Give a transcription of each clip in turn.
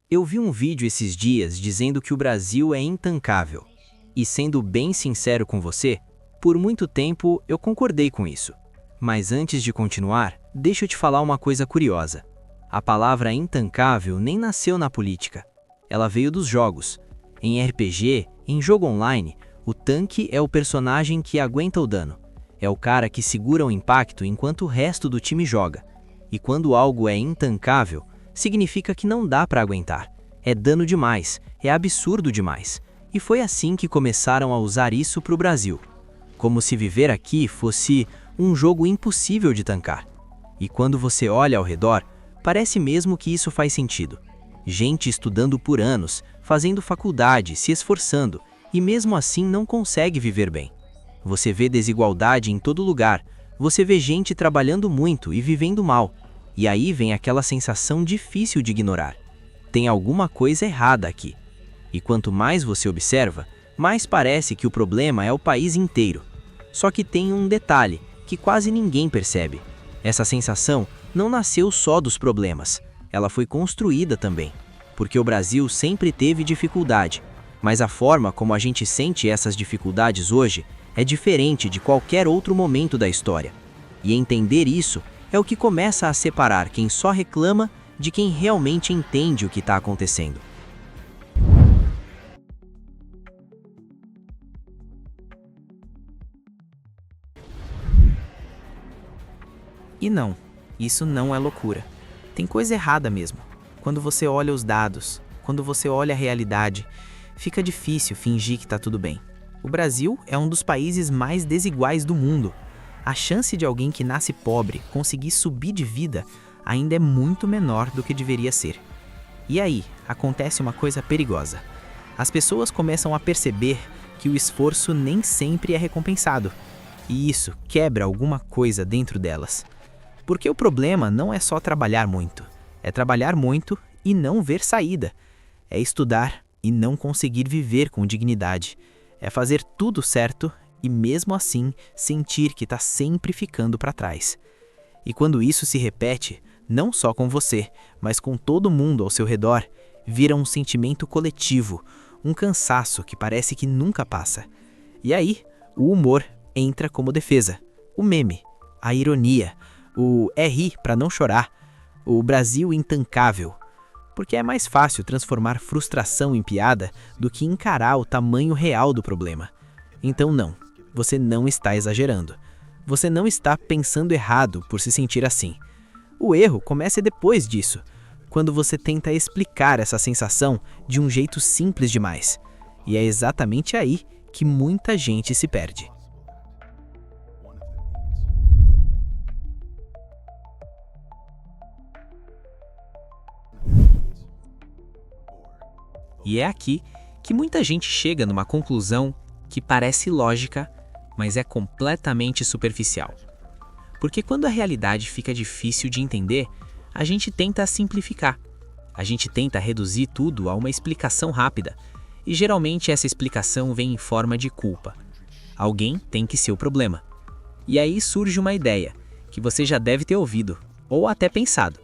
Eu vi um vídeo esses dias dizendo que o Brasil é intancável. E sendo bem sincero com você, por muito tempo eu concordei com isso. Mas antes de continuar, deixa eu te falar uma coisa curiosa. A palavra intancável nem nasceu na política. Ela veio dos jogos. Em RPG, em jogo online, o tanque é o personagem que aguenta o dano. É o cara que segura o impacto enquanto o resto do time joga. E quando algo é intancável, significa que não dá para aguentar. É dano demais, é absurdo demais. E foi assim que começaram a usar isso para o Brasil. Como se viver aqui fosse um jogo impossível de tancar. E quando você olha ao redor, parece mesmo que isso faz sentido. Gente estudando por anos, fazendo faculdade, se esforçando, e mesmo assim não consegue viver bem. Você vê desigualdade em todo lugar, você vê gente trabalhando muito e vivendo mal. E aí vem aquela sensação difícil de ignorar. Tem alguma coisa errada aqui. E quanto mais você observa, mais parece que o problema é o país inteiro. Só que tem um detalhe que quase ninguém percebe. Essa sensação não nasceu só dos problemas, ela foi construída também. Porque o Brasil sempre teve dificuldade, mas a forma como a gente sente essas dificuldades hoje é diferente de qualquer outro momento da história. E entender isso é o que começa a separar quem só reclama de quem realmente entende o que está acontecendo. E não, isso não é loucura. Tem coisa errada mesmo. Quando você olha os dados, quando você olha a realidade, fica difícil fingir que está tudo bem. O Brasil é um dos países mais desiguais do mundo. A chance de alguém que nasce pobre conseguir subir de vida ainda é muito menor do que deveria ser. E aí, acontece uma coisa perigosa. As pessoas começam a perceber que o esforço nem sempre é recompensado. E isso quebra alguma coisa dentro delas. Porque o problema não é só trabalhar muito. É trabalhar muito e não ver saída. É estudar e não conseguir viver com dignidade. É fazer tudo certo e mesmo assim sentir que está sempre ficando para trás. E quando isso se repete, não só com você, mas com todo mundo ao seu redor, vira um sentimento coletivo, um cansaço que parece que nunca passa. E aí, o humor entra como defesa. O meme, a ironia, o rir para não chorar, o Brasil intancável. Porque é mais fácil transformar frustração em piada do que encarar o tamanho real do problema. Então não, você não está exagerando. Você não está pensando errado por se sentir assim. O erro começa depois disso, quando você tenta explicar essa sensação de um jeito simples demais. E é exatamente aí que muita gente se perde. E é aqui que muita gente chega numa conclusão que parece lógica, mas é completamente superficial. Porque quando a realidade fica difícil de entender, a gente tenta simplificar. A gente tenta reduzir tudo a uma explicação rápida, e geralmente essa explicação vem em forma de culpa. Alguém tem que ser o problema. E aí surge uma ideia, que você já deve ter ouvido, ou até pensado,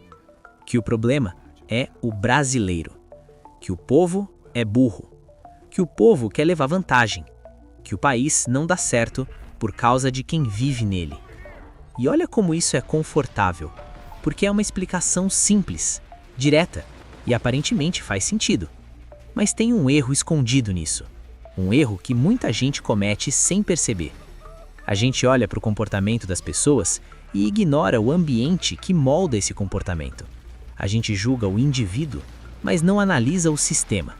que o problema é o brasileiro, que o povo é burro, que o povo quer levar vantagem, que o país não dá certo por causa de quem vive nele. E olha como isso é confortável, porque é uma explicação simples, direta e aparentemente faz sentido. Mas tem um erro escondido nisso, um erro que muita gente comete sem perceber. A gente olha para o comportamento das pessoas e ignora o ambiente que molda esse comportamento. A gente julga o indivíduo, mas não analisa o sistema.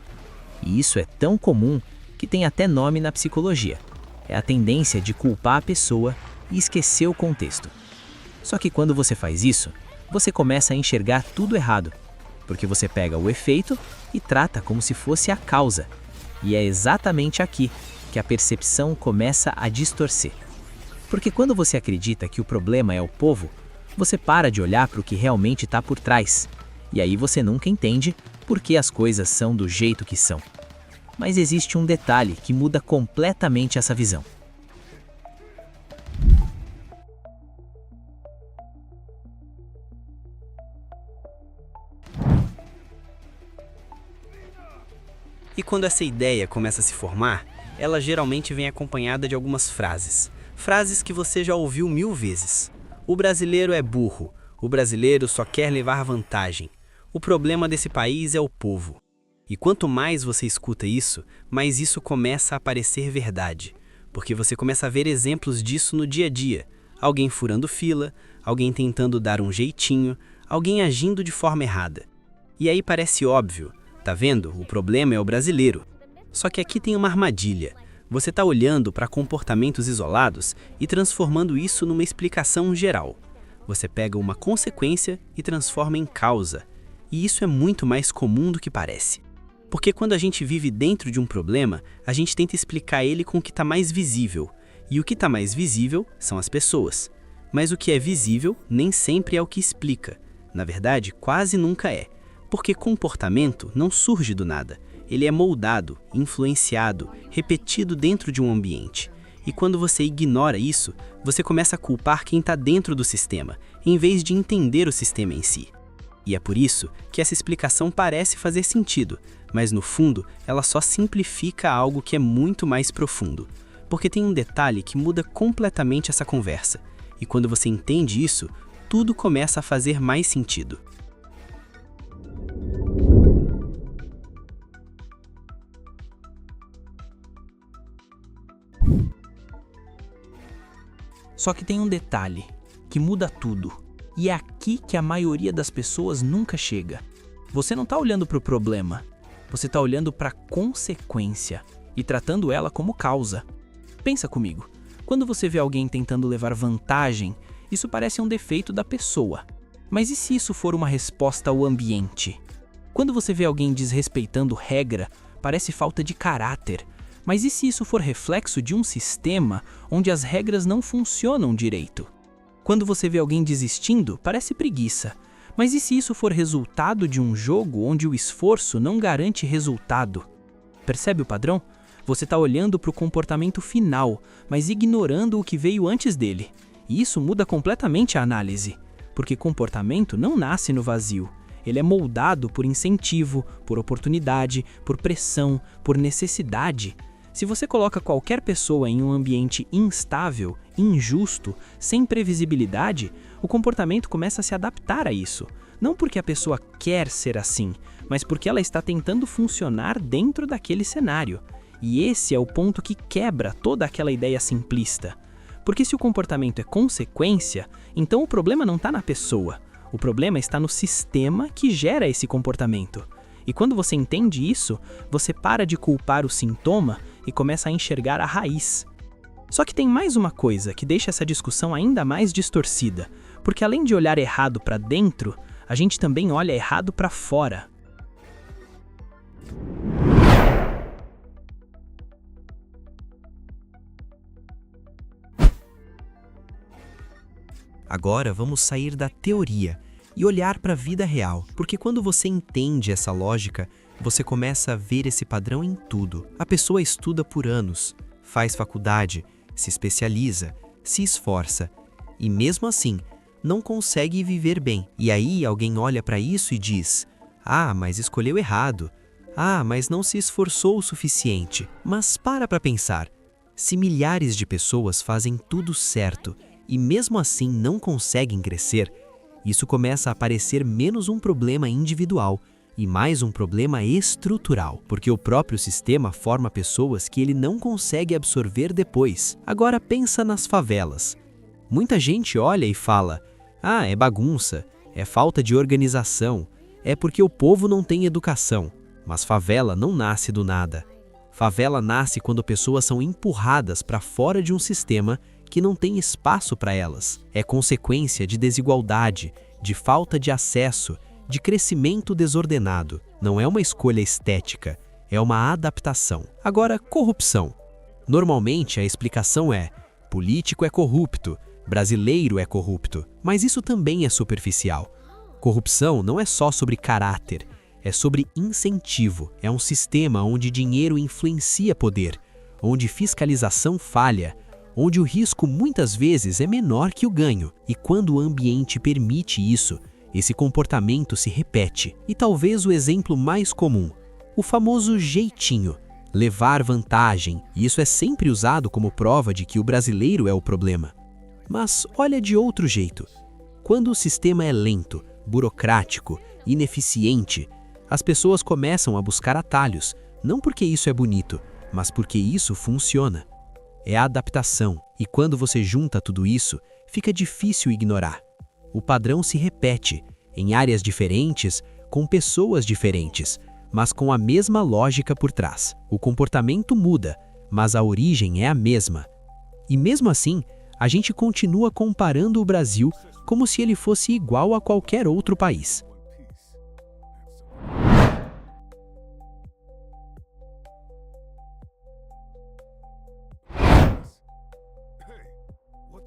E isso é tão comum que tem até nome na psicologia. É a tendência de culpar a pessoa e esquecer o contexto. Só que quando você faz isso, você começa a enxergar tudo errado, porque você pega o efeito e trata como se fosse a causa. E é exatamente aqui que a percepção começa a distorcer. Porque quando você acredita que o problema é o povo, você para de olhar para o que realmente está por trás. E aí você nunca entende por que as coisas são do jeito que são. Mas existe um detalhe que muda completamente essa visão. E quando essa ideia começa a se formar, ela geralmente vem acompanhada de algumas frases. Frases que você já ouviu 1000 vezes. O brasileiro é burro. O brasileiro só quer levar vantagem. O problema desse país é o povo. E quanto mais você escuta isso, mais isso começa a parecer verdade. Porque você começa a ver exemplos disso no dia a dia. Alguém furando fila, alguém tentando dar um jeitinho, alguém agindo de forma errada. E aí parece óbvio, tá vendo? O problema é o brasileiro. Só que aqui tem uma armadilha. Você está olhando para comportamentos isolados e transformando isso numa explicação geral. Você pega uma consequência e transforma em causa. E isso é muito mais comum do que parece. Porque quando a gente vive dentro de um problema, a gente tenta explicar ele com o que está mais visível. E o que está mais visível são as pessoas. Mas o que é visível nem sempre é o que explica. Na verdade, quase nunca é. Porque comportamento não surge do nada. Ele é moldado, influenciado, repetido dentro de um ambiente. E quando você ignora isso, você começa a culpar quem está dentro do sistema, em vez de entender o sistema em si. E é por isso que essa explicação parece fazer sentido, mas no fundo ela só simplifica algo que é muito mais profundo. Porque tem um detalhe que muda completamente essa conversa. E quando você entende isso, tudo começa a fazer mais sentido. Só que tem um detalhe que muda tudo. E é aqui que a maioria das pessoas nunca chega. Você não está olhando para o problema, você está olhando para a consequência e tratando ela como causa. Pensa comigo, quando você vê alguém tentando levar vantagem, isso parece um defeito da pessoa. Mas e se isso for uma resposta ao ambiente? Quando você vê alguém desrespeitando regra, parece falta de caráter. Mas e se isso for reflexo de um sistema onde as regras não funcionam direito? Quando você vê alguém desistindo, parece preguiça. Mas e se isso for resultado de um jogo onde o esforço não garante resultado? Percebe o padrão? Você está olhando para o comportamento final, mas ignorando o que veio antes dele. E isso muda completamente a análise. Porque comportamento não nasce no vazio. Ele é moldado por incentivo, por oportunidade, por pressão, por necessidade. Se você coloca qualquer pessoa em um ambiente instável, injusto, sem previsibilidade, o comportamento começa a se adaptar a isso. Não porque a pessoa quer ser assim, mas porque ela está tentando funcionar dentro daquele cenário. E esse é o ponto que quebra toda aquela ideia simplista. Porque se o comportamento é consequência, então o problema não está na pessoa. O problema está no sistema que gera esse comportamento. E quando você entende isso, você para de culpar o sintoma e começa a enxergar a raiz. Só que tem mais uma coisa que deixa essa discussão ainda mais distorcida, porque além de olhar errado para dentro, a gente também olha errado para fora. Agora vamos sair da teoria e olhar para a vida real, porque quando você entende essa lógica, você começa a ver esse padrão em tudo. A pessoa estuda por anos, faz faculdade, se especializa, se esforça e mesmo assim não consegue viver bem. E aí alguém olha para isso e diz: "Ah, mas escolheu errado. Ah, mas não se esforçou o suficiente." Mas para pensar, se milhares de pessoas fazem tudo certo e mesmo assim não conseguem crescer, isso começa a parecer menos um problema individual e mais um problema estrutural, porque o próprio sistema forma pessoas que ele não consegue absorver depois. Agora pensa nas favelas. Muita gente olha e fala: "Ah, é bagunça, é falta de organização, é porque o povo não tem educação." Mas favela não nasce do nada. Favela nasce quando pessoas são empurradas para fora de um sistema que não tem espaço para elas. É consequência de desigualdade, de falta de acesso, de crescimento desordenado. Não é uma escolha estética, é uma adaptação. Agora, corrupção. Normalmente a explicação é: político é corrupto, brasileiro é corrupto. Mas isso também é superficial. Corrupção não é só sobre caráter, é sobre incentivo. É um sistema onde dinheiro influencia poder, onde fiscalização falha, onde o risco muitas vezes é menor que o ganho. E quando o ambiente permite isso, esse comportamento se repete. E talvez o exemplo mais comum: O famoso jeitinho, levar vantagem, e isso é sempre usado como prova de que o brasileiro é o problema. Mas olha de outro jeito. Quando o sistema é lento, burocrático, ineficiente, as pessoas começam a buscar atalhos, não porque isso é bonito, mas porque isso funciona. É a adaptação, e quando você junta tudo isso, fica difícil ignorar. O padrão se repete, em áreas diferentes, com pessoas diferentes, mas com a mesma lógica por trás. O comportamento muda, mas a origem é a mesma. E mesmo assim, a gente continua comparando o Brasil como se ele fosse igual a qualquer outro país.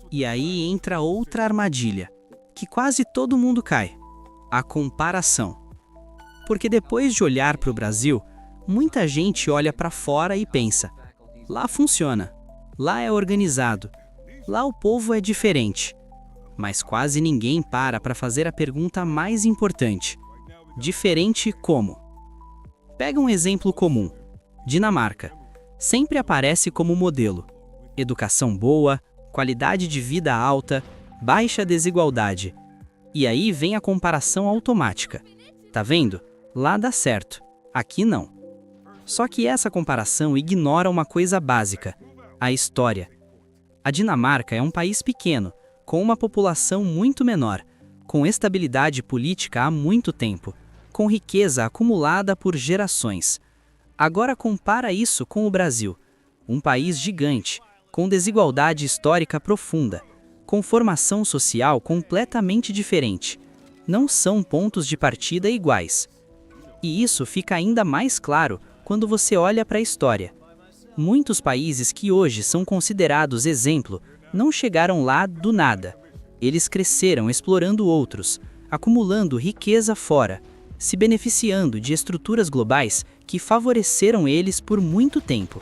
E aí entra outra armadilha, que quase todo mundo cai: a comparação. Porque depois de olhar para o Brasil, muita gente olha para fora e pensa: lá funciona, lá é organizado, lá o povo é diferente. Mas quase ninguém para fazer a pergunta mais importante: diferente como? Pega um exemplo comum: Dinamarca. Sempre aparece como modelo. Educação boa, qualidade de vida alta, baixa desigualdade. E aí vem a comparação automática. Tá vendo? Lá dá certo, aqui não. Só que essa comparação ignora uma coisa básica: a história. A Dinamarca é um país pequeno, com uma população muito menor, com estabilidade política há muito tempo, com riqueza acumulada por gerações. Agora compara isso com o Brasil, um país gigante, com desigualdade histórica profunda, com formação social completamente diferente. Não são pontos de partida iguais. E isso fica ainda mais claro quando você olha para a história. Muitos países que hoje são considerados exemplo não chegaram lá do nada. Eles cresceram explorando outros, acumulando riqueza fora, se beneficiando de estruturas globais que favoreceram eles por muito tempo.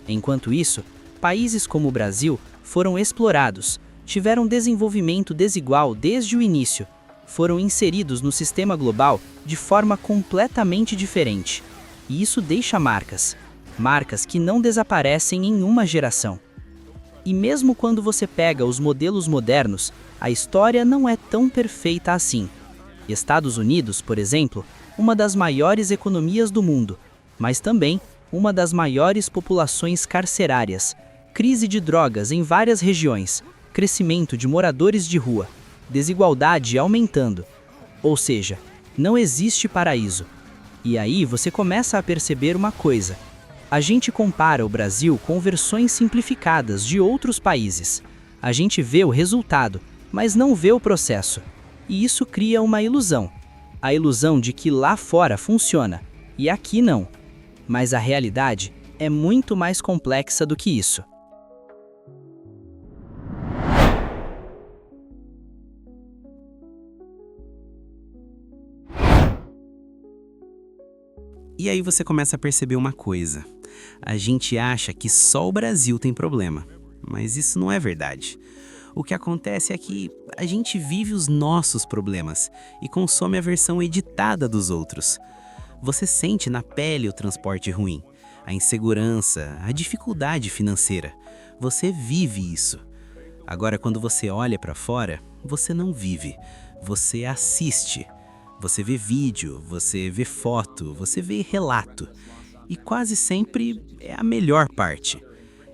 Enquanto isso, países como o Brasil foram explorados, tiveram desenvolvimento desigual desde o início, foram inseridos no sistema global de forma completamente diferente. E isso deixa marcas que não desaparecem em uma geração. E mesmo quando você pega os modelos modernos, a história não é tão perfeita assim. Estados Unidos, por exemplo, uma das maiores economias do mundo, mas também uma das maiores populações carcerárias, crise de drogas em várias regiões, crescimento de moradores de rua, desigualdade aumentando. Ou seja, não existe paraíso. E aí você começa a perceber uma coisa: a gente compara o Brasil com versões simplificadas de outros países. A gente vê o resultado, mas não vê o processo. E isso cria uma ilusão. A ilusão de que lá fora funciona, e aqui não. Mas a realidade é muito mais complexa do que isso. E aí você começa a perceber uma coisa. A gente acha que só o Brasil tem problema, mas isso não é verdade. O que acontece é que a gente vive os nossos problemas e consome a versão editada dos outros. Você sente na pele o transporte ruim, a insegurança, a dificuldade financeira. Você vive isso. Agora, quando você olha para fora, você não vive, você assiste. Você vê vídeo, você vê foto, você vê relato. E quase sempre é a melhor parte.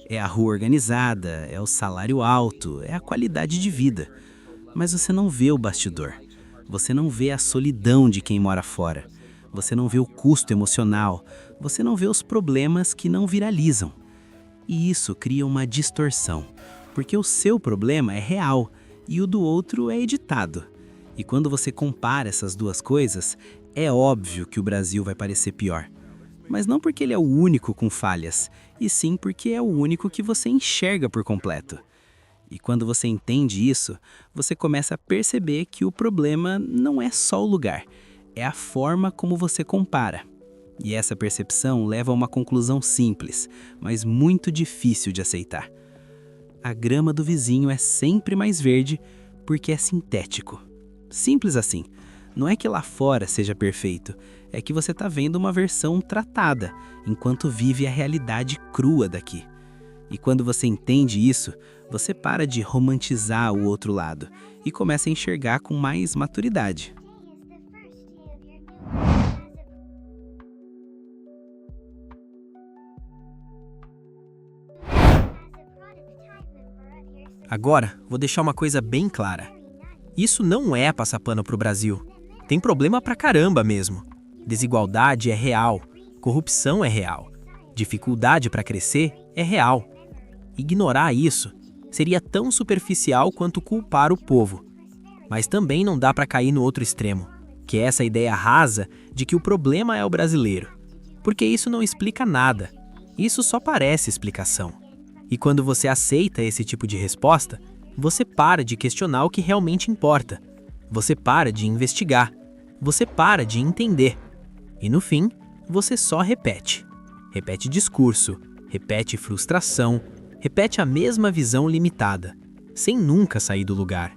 É a rua organizada, é o salário alto, é a qualidade de vida. Mas você não vê o bastidor. Você não vê a solidão de quem mora fora. Você não vê o custo emocional. Você não vê os problemas que não viralizam. E isso cria uma distorção, porque o seu problema é real e o do outro é editado. E quando você compara essas duas coisas, é óbvio que o Brasil vai parecer pior. Mas não porque ele é o único com falhas, e sim porque é o único que você enxerga por completo. E quando você entende isso, você começa a perceber que o problema não é só o lugar, é a forma como você compara. E essa percepção leva a uma conclusão simples, mas muito difícil de aceitar. A grama do vizinho é sempre mais verde porque é sintético. Simples assim. Não é que lá fora seja perfeito, é que você está vendo uma versão tratada, enquanto vive a realidade crua daqui. E quando você entende isso, você para de romantizar o outro lado e começa a enxergar com mais maturidade. Agora, vou deixar uma coisa bem clara. Isso não é passar pano pro Brasil. Tem problema pra caramba mesmo. Desigualdade é real, corrupção é real, dificuldade pra crescer é real. Ignorar isso seria tão superficial quanto culpar o povo. Mas também não dá pra cair no outro extremo, que é essa ideia rasa de que o problema é o brasileiro. Porque isso não explica nada. Isso só parece explicação. E quando você aceita esse tipo de resposta, você para de questionar o que realmente importa. Você para de investigar. Você para de entender. E no fim, você só repete. Repete discurso, repete frustração, repete a mesma visão limitada, sem nunca sair do lugar.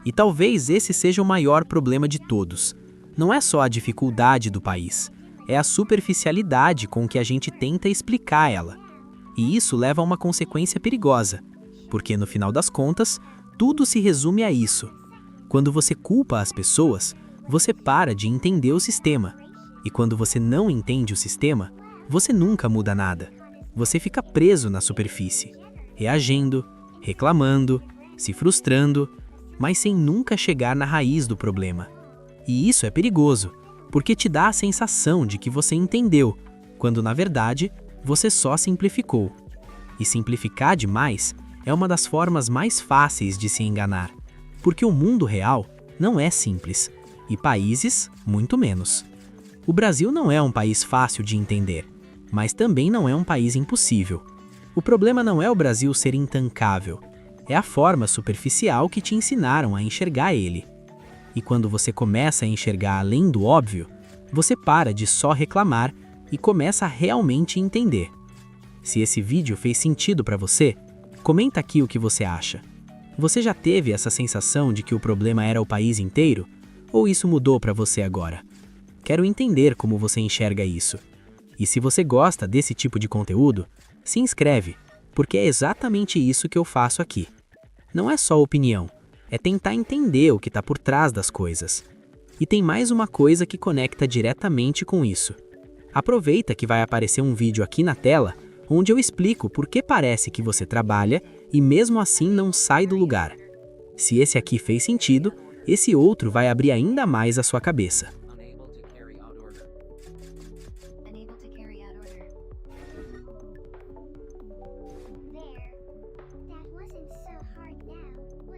E talvez esse seja o maior problema de todos. Não é só a dificuldade do país, é a superficialidade com que a gente tenta explicar ela. E isso leva a uma consequência perigosa, porque no final das contas, tudo se resume a isso. Quando você culpa as pessoas, você para de entender o sistema. E quando você não entende o sistema, você nunca muda nada. Você fica preso na superfície, reagindo, reclamando, se frustrando, mas sem nunca chegar na raiz do problema. E isso é perigoso, porque te dá a sensação de que você entendeu, quando na verdade você só simplificou. E simplificar demais é uma das formas mais fáceis de se enganar, porque o mundo real não é simples, e países muito menos. O Brasil não é um país fácil de entender, mas também não é um país impossível. O problema não é o Brasil ser intancável, é a forma superficial que te ensinaram a enxergar ele. E quando você começa a enxergar além do óbvio, você para de só reclamar e começa a realmente entender. Se esse vídeo fez sentido para você, comenta aqui o que você acha. Você já teve essa sensação de que o problema era o país inteiro? Ou isso mudou para você agora? Quero entender como você enxerga isso. E se você gosta desse tipo de conteúdo, se inscreve, porque é exatamente isso que eu faço aqui. Não é só opinião, é tentar entender o que está por trás das coisas. E tem mais uma coisa que conecta diretamente com isso. Aproveita que vai aparecer um vídeo aqui na tela, onde eu explico por que parece que você trabalha e mesmo assim não sai do lugar. Se esse aqui fez sentido, esse outro vai abrir ainda mais a sua cabeça. Unable to carry out order. There. That wasn't so hard now.